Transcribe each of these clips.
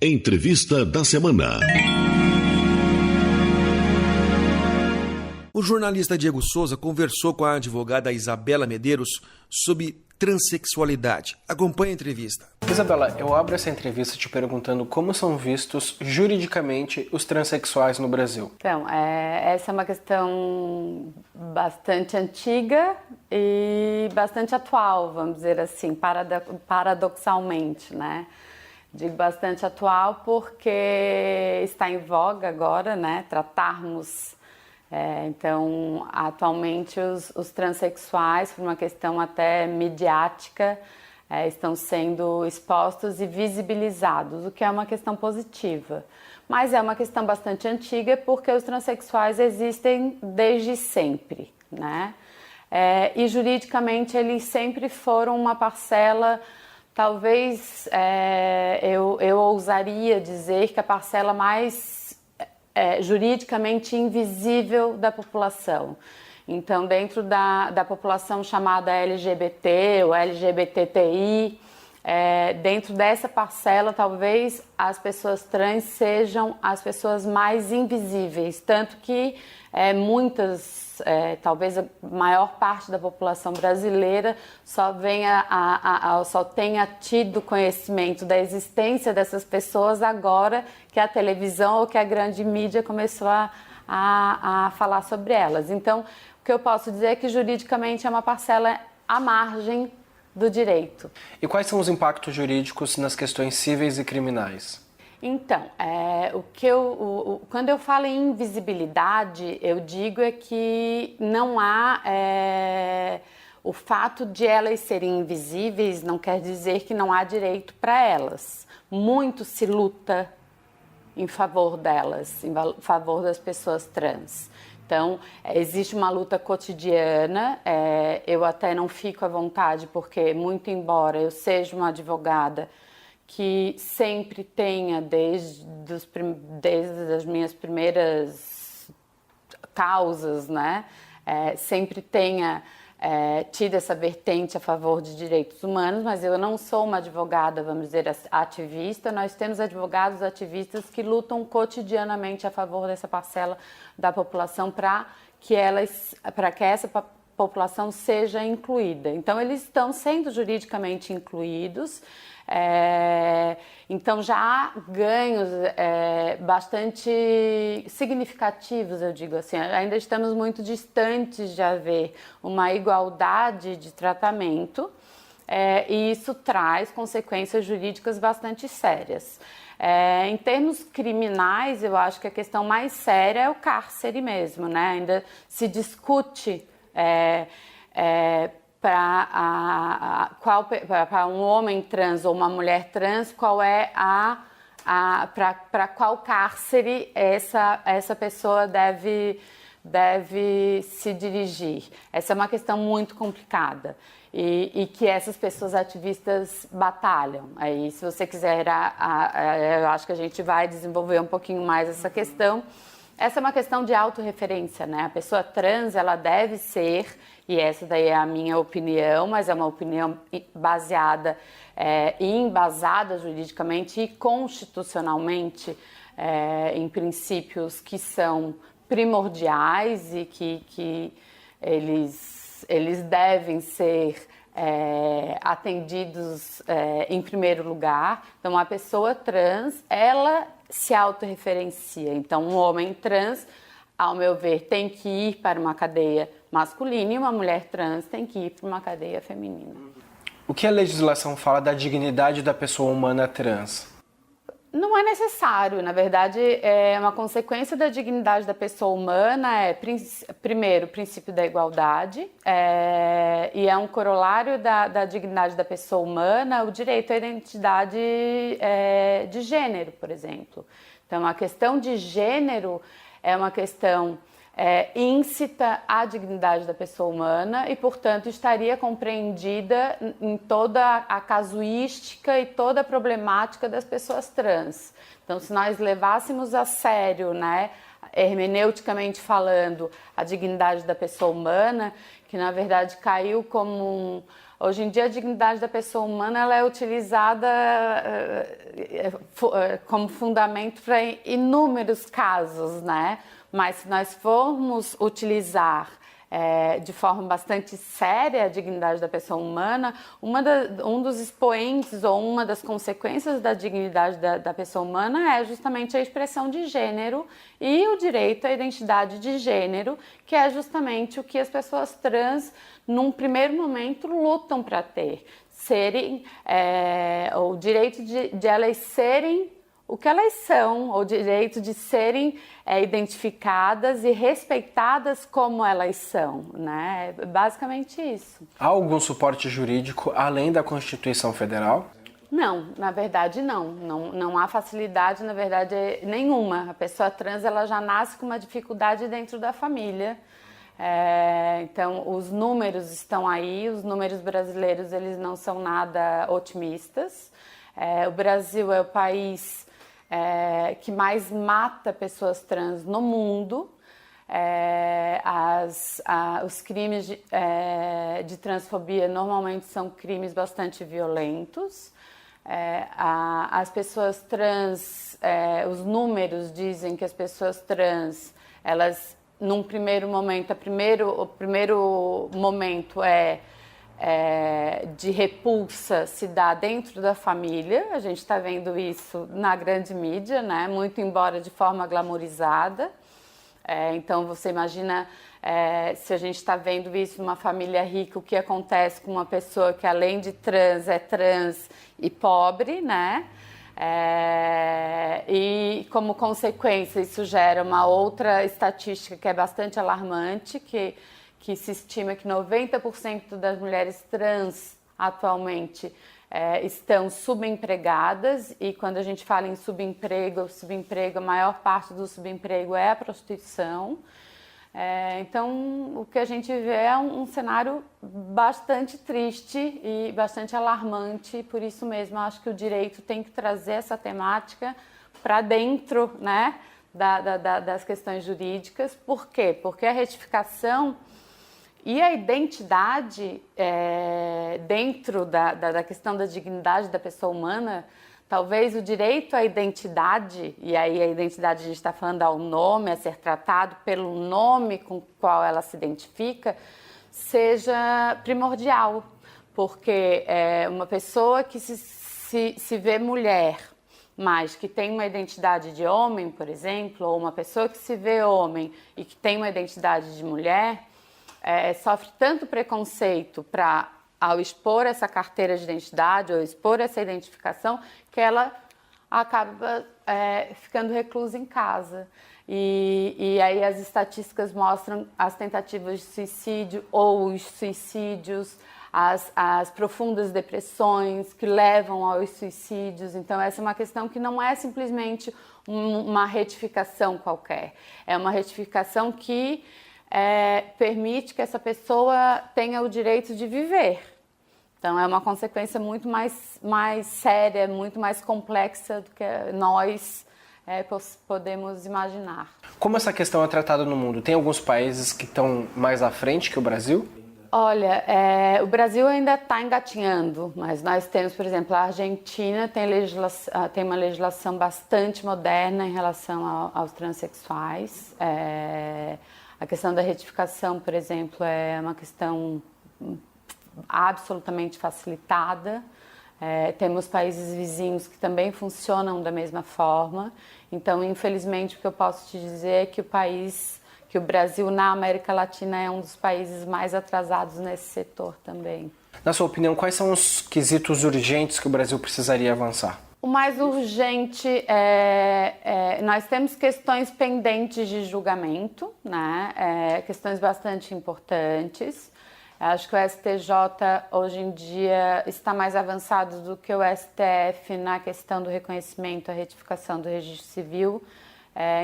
Entrevista da semana. O jornalista Diego Souza conversou com a advogada Isabela Medeiros sobre transexualidade. Acompanhe a entrevista. Isabela, eu abro essa entrevista te perguntando como são vistos juridicamente os transexuais no Brasil. Então, essa é uma questão bastante antiga e bastante atual, vamos dizer assim, paradoxalmente, né? Digo bastante atual porque está em voga agora, né? Tratarmos, então, atualmente os transexuais, por uma questão até midiática, estão sendo expostos e visibilizados, o que é uma questão positiva. Mas é uma questão bastante antiga porque os transexuais existem desde sempre, né? E juridicamente eles sempre foram uma parcela, talvez eu ousaria dizer que a parcela mais juridicamente invisível da população. Então, dentro da população chamada LGBT ou LGBTI, dentro dessa parcela, talvez as pessoas trans sejam as pessoas mais invisíveis, tanto que talvez a maior parte da população brasileira só tenha tido conhecimento da existência dessas pessoas agora que a televisão ou que a grande mídia começou a falar sobre elas. Então, o que eu posso dizer é que juridicamente é uma parcela à margem do direito. E quais são os impactos jurídicos nas questões cíveis e criminais? Então, quando eu falo em invisibilidade, eu digo que não há... o fato de elas serem invisíveis não quer dizer que não há direito para elas. Muito se luta em favor delas, em favor das pessoas trans. Então, existe uma luta cotidiana, eu até não fico à vontade, porque muito embora eu seja uma advogada que sempre tenha, desde as minhas primeiras causas, né, sempre tenha tido essa vertente a favor de direitos humanos, mas eu não sou uma advogada, vamos dizer, ativista. Nós temos advogados ativistas que lutam cotidianamente a favor dessa parcela da população para que essa população seja incluída. Então, eles estão sendo juridicamente incluídos. Então já há ganhos bastante significativos, eu digo assim. Ainda estamos muito distantes de haver uma igualdade de tratamento, e isso traz consequências jurídicas bastante sérias. Em termos criminais, eu acho que a questão mais séria é o cárcere mesmo, né? Ainda se discute para um homem trans ou uma mulher trans, qual é para qual cárcere essa pessoa deve se dirigir. Essa é uma questão muito complicada e que essas pessoas ativistas batalham. Aí, se você quiser, eu acho que a gente vai desenvolver um pouquinho mais essa questão. Essa é uma questão de autorreferência, né? A pessoa trans, ela deve ser, e essa daí é a minha opinião, mas é uma opinião baseada e embasada juridicamente e constitucionalmente em princípios que são primordiais e que eles devem ser atendidos em primeiro lugar. Então, a pessoa trans, ela se autorreferencia. Então, um homem trans, ao meu ver, tem que ir para uma cadeia masculina e uma mulher trans tem que ir para uma cadeia feminina. O que a legislação fala da dignidade da pessoa humana trans? Não é necessário, na verdade, uma consequência da dignidade da pessoa humana primeiro, o princípio da igualdade, e é um corolário da dignidade da pessoa humana o direito à identidade de gênero, por exemplo. Então, a questão de gênero é uma questão íncita à dignidade da pessoa humana e, portanto, estaria compreendida em toda a casuística e toda a problemática das pessoas trans. Então, se nós levássemos a sério, né, hermeneuticamente falando, a dignidade da pessoa humana, que na verdade caiu Hoje em dia a dignidade da pessoa humana ela é utilizada como fundamento para inúmeros casos, né? Mas se nós formos utilizar de forma bastante séria a dignidade da pessoa humana, um dos expoentes ou uma das consequências da dignidade da pessoa humana é justamente a expressão de gênero e o direito à identidade de gênero, que é justamente o que as pessoas trans, num primeiro momento, lutam para ter. O direito de elas serem o que elas são, o direito de serem identificadas e respeitadas como elas são, né? Basicamente isso. Há algum suporte jurídico além da Constituição Federal? Não, na verdade não. Não há facilidade, na verdade, nenhuma. A pessoa trans ela já nasce com uma dificuldade dentro da família. Então, os números estão aí, os números brasileiros eles não são nada otimistas. O Brasil é o país que mais mata pessoas trans no mundo. Os crimes de transfobia normalmente são crimes bastante violentos. As pessoas trans, os números dizem que as pessoas trans, elas, num primeiro momento, o primeiro momento de repulsa se dá dentro da família. A gente está vendo isso na grande mídia, né? Muito embora de forma glamourizada. Então você imagina se a gente está vendo isso numa família rica, o que acontece com uma pessoa que além de trans é trans e pobre, né? E como consequência isso gera uma outra estatística que é bastante alarmante, que se estima que 90% das mulheres trans atualmente estão subempregadas, e quando a gente fala em subemprego, a maior parte do subemprego é a prostituição. Então, o que a gente vê é um cenário bastante triste e bastante alarmante, por isso mesmo acho que o direito tem que trazer essa temática para dentro, né, das questões jurídicas. Por quê? Porque a retificação e a identidade dentro da questão da dignidade da pessoa humana, talvez o direito à identidade, e aí a identidade a gente está falando ao nome, a ser tratado pelo nome com o qual ela se identifica, seja primordial. Porque uma pessoa que se vê mulher, mas que tem uma identidade de homem, por exemplo, ou uma pessoa que se vê homem e que tem uma identidade de mulher, sofre tanto preconceito ao expor essa carteira de identidade ou expor essa identificação, que ela acaba ficando reclusa em casa. E aí as estatísticas mostram as tentativas de suicídio ou os suicídios, as profundas depressões que levam aos suicídios. Então essa é uma questão que não é simplesmente uma retificação qualquer, é uma retificação que permite que essa pessoa tenha o direito de viver. Então é uma consequência muito mais séria, muito mais complexa do que nós podemos imaginar. Como essa questão é tratada no mundo? Tem alguns países que estão mais à frente que o Brasil? Olha, o Brasil ainda está engatinhando, mas nós temos, por exemplo, a Argentina tem uma legislação bastante moderna em relação aos transexuais. A questão da retificação, por exemplo, é uma questão absolutamente facilitada. Temos países vizinhos que também funcionam da mesma forma. Então, infelizmente, o que eu posso te dizer é que o Brasil na América Latina é um dos países mais atrasados nesse setor também. Na sua opinião, quais são os quesitos urgentes que o Brasil precisaria avançar? O mais urgente nós temos questões pendentes de julgamento, né? Questões bastante importantes. Acho que o STJ hoje em dia está mais avançado do que o STF na questão do reconhecimento, a retificação do registro civil,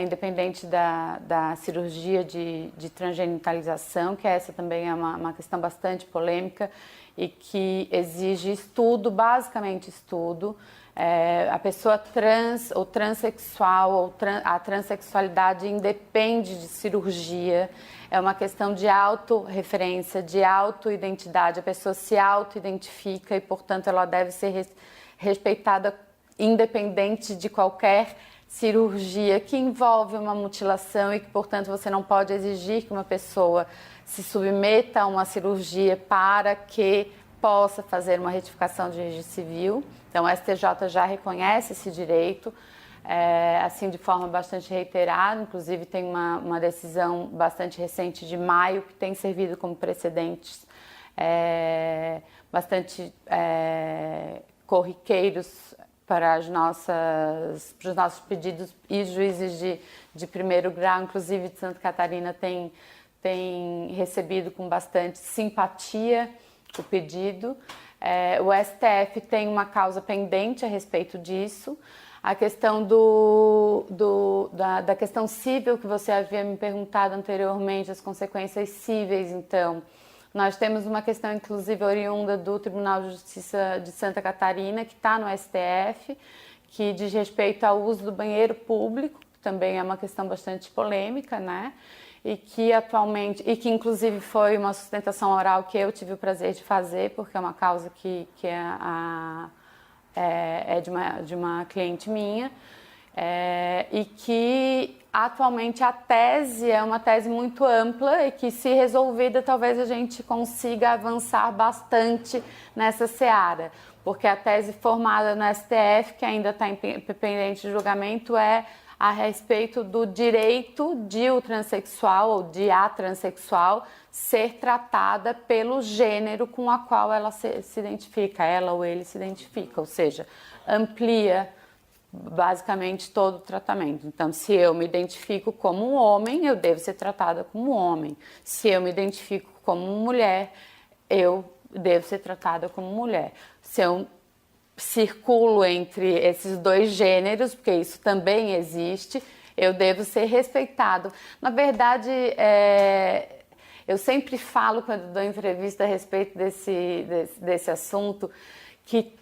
independente da cirurgia de transgenitalização, que essa também é uma questão bastante polêmica e que exige estudo, basicamente estudo. A pessoa trans ou transexual, ou a transexualidade independe de cirurgia, é uma questão de autorreferência, de autoidentidade. A pessoa se autoidentifica e, portanto, ela deve ser respeitada independente de qualquer cirurgia que envolve uma mutilação e que, portanto, você não pode exigir que uma pessoa se submeta a uma cirurgia para que possa fazer uma retificação de registro civil. Então, o STJ já reconhece esse direito, assim, de forma bastante reiterada. Inclusive, tem uma decisão bastante recente de maio que tem servido como precedentes bastante corriqueiros para os nossos pedidos, e juízes de primeiro grau, inclusive de Santa Catarina, tem recebido com bastante simpatia o pedido. O STF tem uma causa pendente a respeito disso. A questão da questão cível que você havia me perguntado anteriormente, as consequências cíveis, então, nós temos uma questão, inclusive, oriunda do Tribunal de Justiça de Santa Catarina, que está no STF, que diz respeito ao uso do banheiro público, que também é uma questão bastante polêmica, né? E que atualmente, e que inclusive foi uma sustentação oral que eu tive o prazer de fazer, porque é uma causa que é de uma cliente minha, e que atualmente a tese é uma tese muito ampla e que, se resolvida, talvez a gente consiga avançar bastante nessa seara, porque a tese formada no STF, que ainda está pendente de julgamento, é a respeito do direito de o transexual ou de a transexual ser tratada pelo gênero com a qual ela se identifica, ela ou ele se identifica, ou seja, amplia basicamente todo o tratamento. Então, se eu me identifico como um homem, eu devo ser tratada como um homem. Se eu me identifico como mulher, eu devo ser tratada como mulher. Se eu circulo entre esses dois gêneros, porque isso também existe, eu devo ser respeitado. Na verdade, eu sempre falo, quando dou entrevista a respeito desse assunto, que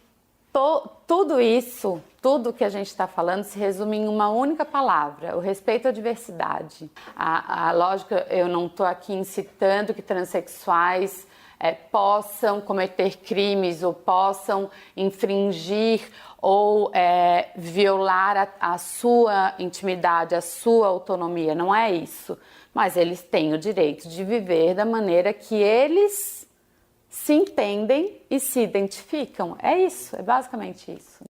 tudo isso, tudo que a gente está falando, se resume em uma única palavra: o respeito à diversidade. Lógico, eu não estou aqui incitando que transexuais possam cometer crimes ou possam infringir ou violar a sua intimidade, a sua autonomia. Não é isso. Mas eles têm o direito de viver da maneira que eles se entendem e se identificam. É isso, é basicamente isso.